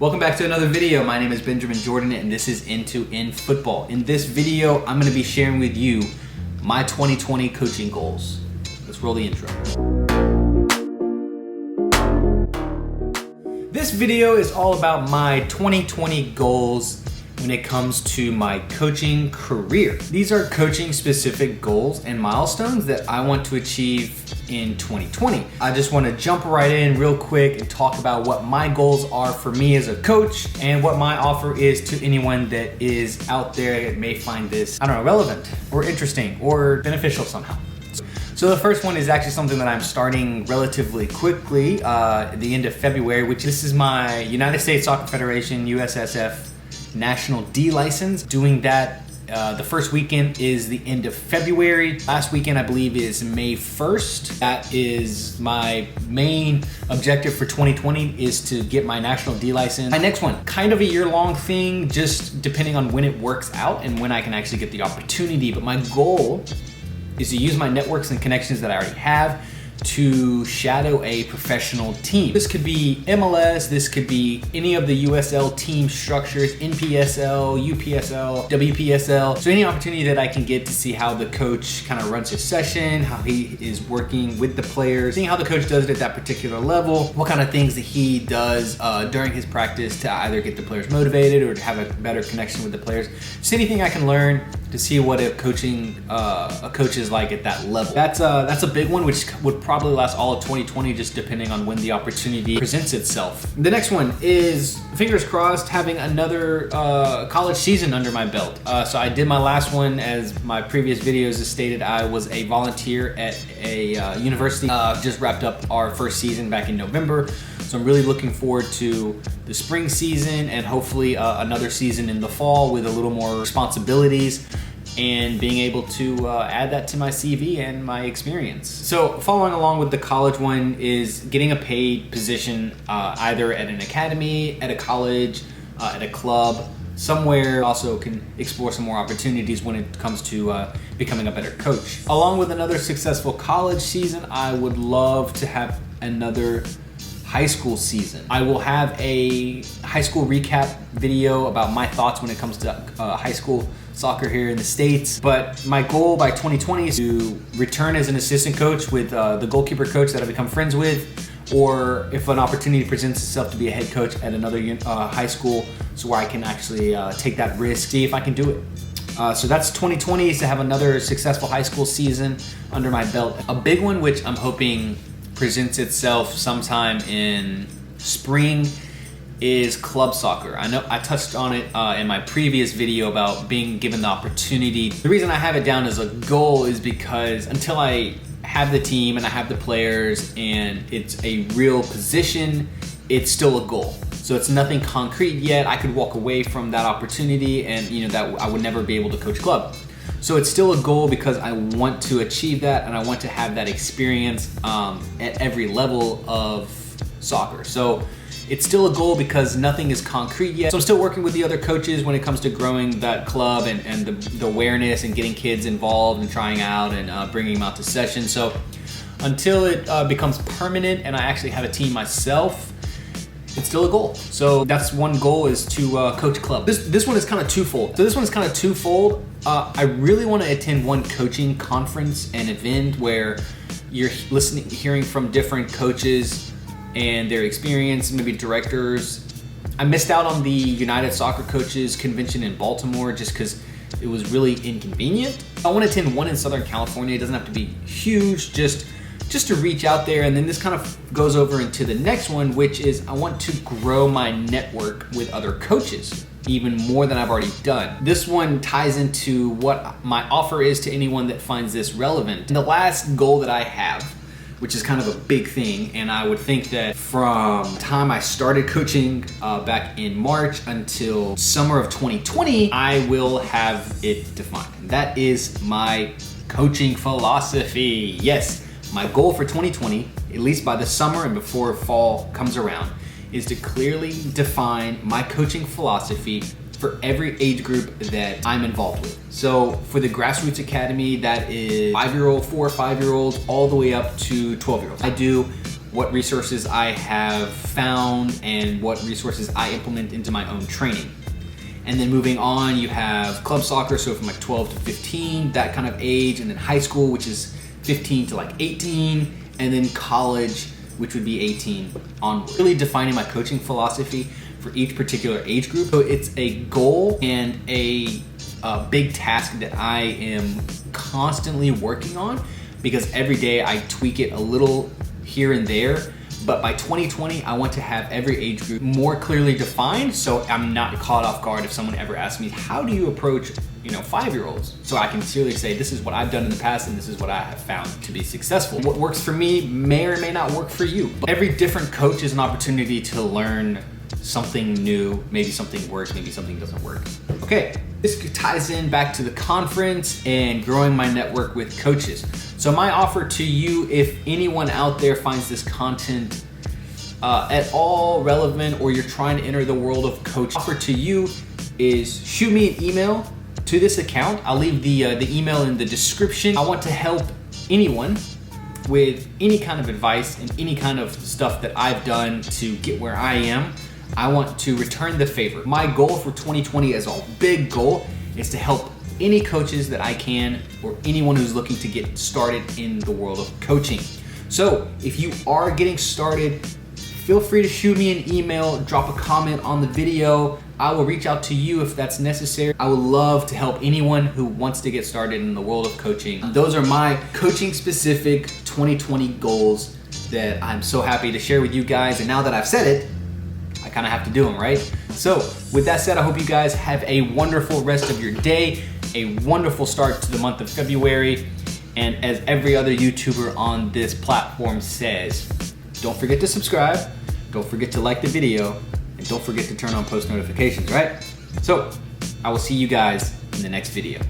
Welcome back to another video. My name is Benjamin Jordan and this is Into in Football. In this video, I'm going to be sharing with you my 2020 coaching goals. Let's roll the intro. This video is all about my 2020 goals when it comes to my coaching career. These are coaching specific goals and milestones that I want to achieve in 2020. I just want to jump right in real quick and talk about what my goals are for me as a coach and what my offer is to anyone that is out there that may find this, relevant or interesting or beneficial somehow. So the first one is actually something that I'm starting relatively quickly at the end of February, which this is my United States Soccer Federation, USSF National D license. Doing that the first weekend is the end of February. Last weekend, I believe, is May 1st. That is my main objective for 2020, is to get my National D license. My next one, kind of a year-long thing, just depending on when it works out and when I can actually get the opportunity. But my goal is to use my networks and connections that I already have to shadow a professional team. This could be MLS, this could be any of the USL team structures, NPSL, UPSL, WPSL. So any opportunity that I can get to see how the coach kind of runs his session, how he is working with the players, seeing how the coach does it at that particular level, what kind of things that he does during his practice to either get the players motivated or to have a better connection with the players. Just anything I can learn to see what a coach is like at that level. That's a big one, which would probably last all of 2020, just depending on when the opportunity presents itself. The next one is, fingers crossed, having another college season under my belt. So I did my last one, as my previous videos has stated. I was a volunteer at a university. Just wrapped up our first season back in November. So I'm really looking forward to the spring season and hopefully another season in the fall with a little more responsibilities and being able to add that to my CV and my experience. So following along with the college one is getting a paid position either at an academy, at a college, at a club, somewhere. Also can explore some more opportunities when it comes to becoming a better coach. Along with another successful college season, I would love to have another high school season. I will have a high school recap video about my thoughts when it comes to high school soccer here in the States. But my goal by 2020 is to return as an assistant coach with the goalkeeper coach that I've become friends with, or if an opportunity presents itself to be a head coach at another high school, so where I can actually take that risk, see if I can do it. So that's 2020, is to have another successful high school season under my belt. A big one, which I'm hoping presents itself sometime in spring, is club soccer. I know I touched on it in my previous video about being given the opportunity. The reason I have it down as a goal is because until I have the team and I have the players and it's a real position, it's still a goal. So it's nothing concrete yet. I could walk away from that opportunity and that I would never be able to coach club. So it's still a goal because I want to achieve that and I want to have that experience at every level of soccer. So it's still a goal because nothing is concrete yet. So I'm still working with the other coaches when it comes to growing that club and the awareness and getting kids involved and trying out and bringing them out to sessions. So until it becomes permanent and I actually have a team myself, it's still a goal. So that's one goal, is to coach club. This one is kind of twofold. I really want to attend one coaching conference and event where you're hearing from different coaches and their experience, maybe directors. I missed out on the United Soccer Coaches Convention in Baltimore just because it was really inconvenient. I want to attend one in Southern California. It doesn't have to be huge, just to reach out there. And then this kind of goes over into the next one, which is I want to grow my network with other coaches even more than I've already done. This one ties into what my offer is to anyone that finds this relevant. And the last goal that I have, which is kind of a big thing, and I would think that from the time I started coaching back in March until summer of 2020, I will have it defined. And that is my coaching philosophy. Yes, my goal for 2020, at least by the summer and before fall comes around, is to clearly define my coaching philosophy for every age group that I'm involved with. So for the Grassroots Academy, that is 4 or 5 year olds all the way up to 12-year-olds. I do what resources I have found and what resources I implement into my own training. And then moving on, you have club soccer, so from like 12 to 15, that kind of age, and then high school, which is 15 to like 18, and then college, which would be 18 onward. Really defining my coaching philosophy for each particular age group. So it's a goal and a big task that I am constantly working on, because every day I tweak it a little here and there. But by 2020, I want to have every age group more clearly defined, so I'm not caught off guard if someone ever asks me, how do you approach 5-year-olds? So I can clearly say, this is what I've done in the past and this is what I have found to be successful. What works for me may or may not work for you. But every different coach is an opportunity to learn something new. Maybe something works, maybe something doesn't work. Okay, this ties in back to the conference and growing my network with coaches. So my offer to you, if anyone out there finds this content at all relevant, or you're trying to enter the world of coaching, offer to you is shoot me an email to this account. I'll leave the email in the description. I want to help anyone with any kind of advice and any kind of stuff that I've done to get where I am. I want to return the favor. My goal for 2020 as a big goal is to help any coaches that I can, or anyone who's looking to get started in the world of coaching. So if you are getting started, feel free to shoot me an email, drop a comment on the video. I will reach out to you if that's necessary. I would love to help anyone who wants to get started in the world of coaching. Those are my coaching specific 2020 goals that I'm so happy to share with you guys. And now that I've said it, I kind of have to do them, right? So with that said, I hope you guys have a wonderful rest of your day, a wonderful start to the month of February. And as every other YouTuber on this platform says, don't forget to subscribe, don't forget to like the video, and don't forget to turn on post notifications, right? So I will see you guys in the next video.